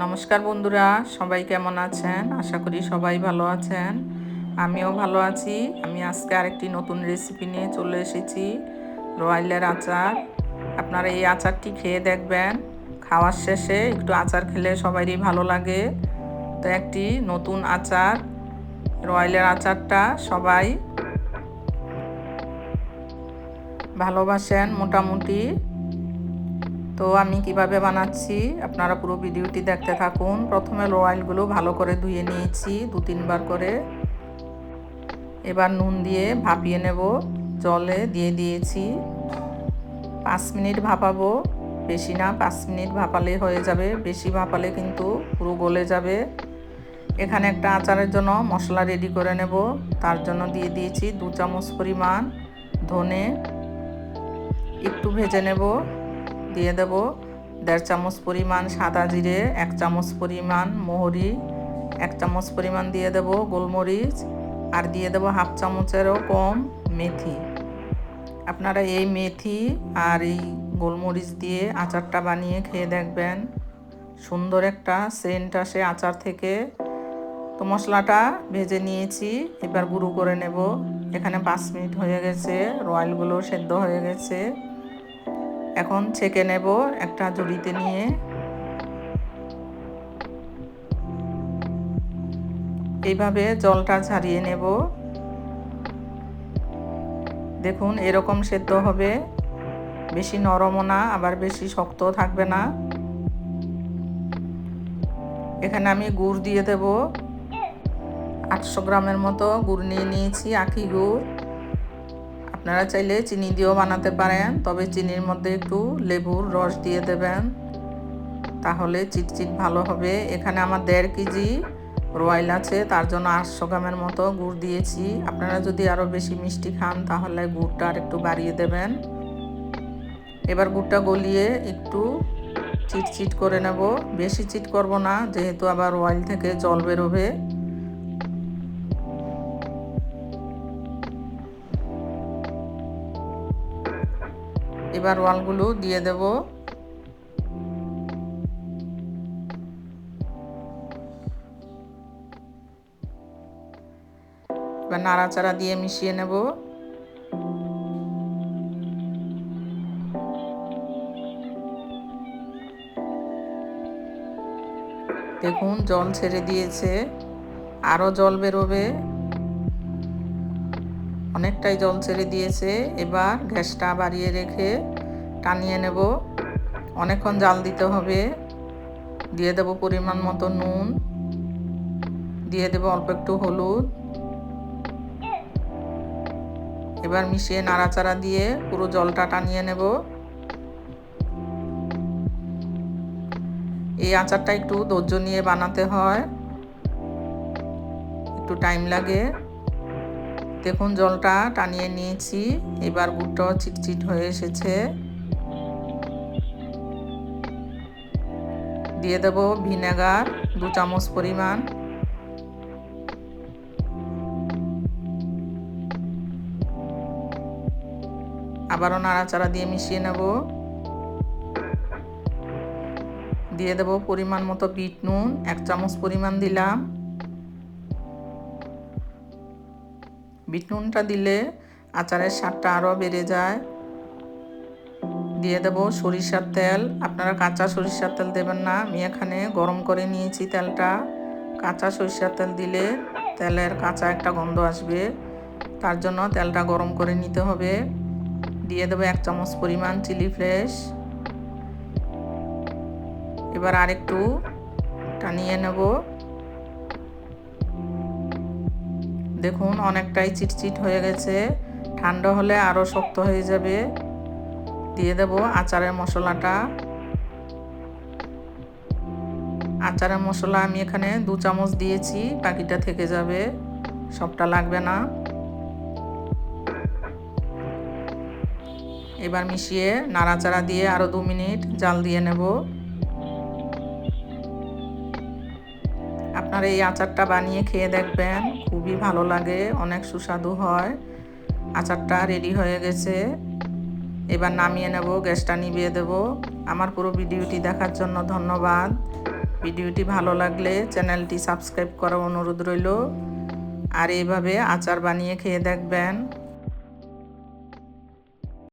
নমস্কার বন্ধুরা, সবাই কেমন আছেন? আশা করি সবাই ভালো আছেন। আমিও ভালো আছি। আমি আজকে আরেকটি নতুন রেসিপি নিয়ে চলে এসেছি, রয়্যালের আচার। আপনারা এই আচারটি খেয়ে দেখবেন। খাওয়ার শেষে একটু আচার খেলে সবারই ভালো লাগে। তো একটি নতুন আচার, রয়্যালের আচারটা সবাই ভালোবাসেন মোটামুটি। তো আমি কিভাবে বানাচ্ছি আপনারা পুরো ভিডিওটি দেখতে থাকুন। প্রথমে রয়্যালগুলো ভালো করে ধুয়ে নিয়েছি 2-3 বার করে। এবার নুন দিয়ে ভাপিয়ে নেব, জলে দিয়ে দিয়েছি। 5 মিনিট ভাপাবো, বেশি না, 5 মিনিট ভাপালে হয়ে যাবে। বেশি ভাপালে কিন্তু পুরো গলে যাবে। এখানে একটা আচারের জন্য মশলা রেডি করে নেব। তার জন্য দিয়ে দিয়েছি 2 চামচ পরিমাণ ধনে, একটু ভেজে নেব। দিয়ে দেব 1.5 চামচ পরিমাণ সাদা জিরে, 1 চামচ পরিমাণ মৌরি, 1 চামচ পরিমাণ দিয়ে দেব গোলমরিচ, আর দিয়ে দেব 1/2 চামচেরও কম মেথি। আপনারা এই মেথি আর এই গোলমরিচ দিয়ে আচারটা বানিয়ে খেয়ে দেখবেন, সুন্দর একটা সেন্ট আসে আচার থেকে। তো মশলাটা ভেজে নিয়েছি, এবার গুঁড়ো করে নেব। এখানে 5 মিনিট হয়ে গেছে, রয়্যালগুলো সেদ্ধ হয়ে গেছে। এখন ছেঁকে নেব একটা ঝুড়িতে নিয়ে। এইভাবে জলটা ঝারিয়ে নেব। দেখুন এরকম সেদ্ধ হবে, বেশি নরমও না আবার বেশি শক্ত থাকবে না। এখানে আমি গুড় দিয়ে দেব। 800 গ্রামের মতো গুড় নিয়ে নিয়েছি, আখি গুড়। আপনারা চাইলে চিনি দিয়েও বানাতে পারেন, তবে চিনির মধ্যে একটু লেবুর রস দিয়ে দেবেন, তাহলে চিটচিট ভালো হবে। এখানে আমার 1.5 কেজি রয়্যাল আছে, তার জন্য 800 গ্রামের মতো গুড় দিয়েছি। আপনারা যদি আরও বেশি মিষ্টি খান তাহলে গুড়টা আর একটু বাড়িয়ে দেবেন। এবার গুড়টা গলিয়ে একটু চিটচিট করে নেব, বেশি চিট করব না, যেহেতু আবার রয়্যাল থেকে জল বেরোবে। এবার রয়্যালগুলো দিয়ে দেব। এবার নাড়াচাড়া দিয়ে মিশিয়ে নেব। দেখুন জল ছেড়ে দিয়েছে, আরও জল বেরোবে, অনেকটাই জল ছেড়ে দিয়েছে। এবার গ্যাসটা বাড়িয়ে রেখে টানিয়ে নেব। অনেকক্ষণ জাল দিতে হবে। দিয়ে দেব পরিমাণ মতো নুন, দিয়ে দেব অল্প একটু হলুদ। এবার মিশিয়ে নাড়াচাড়া দিয়ে পুরো জলটা টানিয়ে নেব। এই আচারটা একটু ধৈর্য নিয়ে বানাতে হয়, একটু টাইম লাগে। দেখুন জলটা টানিয়ে নিয়েছি, এবার গুড়টাও চিটচিট হয়ে এসেছে। দিয়ে দেব ভিনেগার 2 চামচ পরিমাণ। আবারও নাড়াচাড়া দিয়ে মিশিয়ে নেব। দিয়ে দেব পরিমাণ মতো বিট নুন, 1 চামচ পরিমাণ দিলাম। বিট নুনটা দিলে আচারের স্বাদটা আরও বেড়ে যায়। দিয়ে দেব সরিষার তেল। আপনারা কাঁচা সরিষার তেল দেবেন না, আমি এখানে গরম করে নিয়েছি তেলটা। কাঁচা সরিষার তেল দিলে তেলের কাঁচা একটা গন্ধ আসবে, তার জন্য তেলটা গরম করে নিতে হবে। দিয়ে দেব 1 চামচ পরিমাণ চিলি ফ্লেক্স। এবার আরেকটু টানিয়ে নেব। দেখুন অনেকটাই চিটচিট হয়ে গেছে, ঠান্ডা হলে আরও শক্ত হয়ে যাবে। দিয়ে দেব আচারের মশলাটা। আচারের মশলা আমি এখানে 2 চামচ দিয়েছি, বাকিটা থেকে যাবে, সবটা লাগবে না। এবার মিশিয়ে নাড়াচাড়া দিয়ে আরও 2 মিনিট জাল দিয়ে নেব। আপনারা এই আচারটা বানিয়ে খেয়ে দেখবেন, খুবই ভালো লাগে, অনেক সুস্বাদু হয়। আচারটা রেডি হয়ে গেছে, এবার নামিয়ে নেব, গ্যাসটা নিভিয়ে দেব। আমার পুরো ভিডিওটি দেখার জন্য ধন্যবাদ। ভিডিওটি ভালো লাগলে চ্যানেলটি সাবস্ক্রাইব করার অনুরোধ রইল। আর এইভাবে আচার বানিয়ে খেয়ে দেখবেন।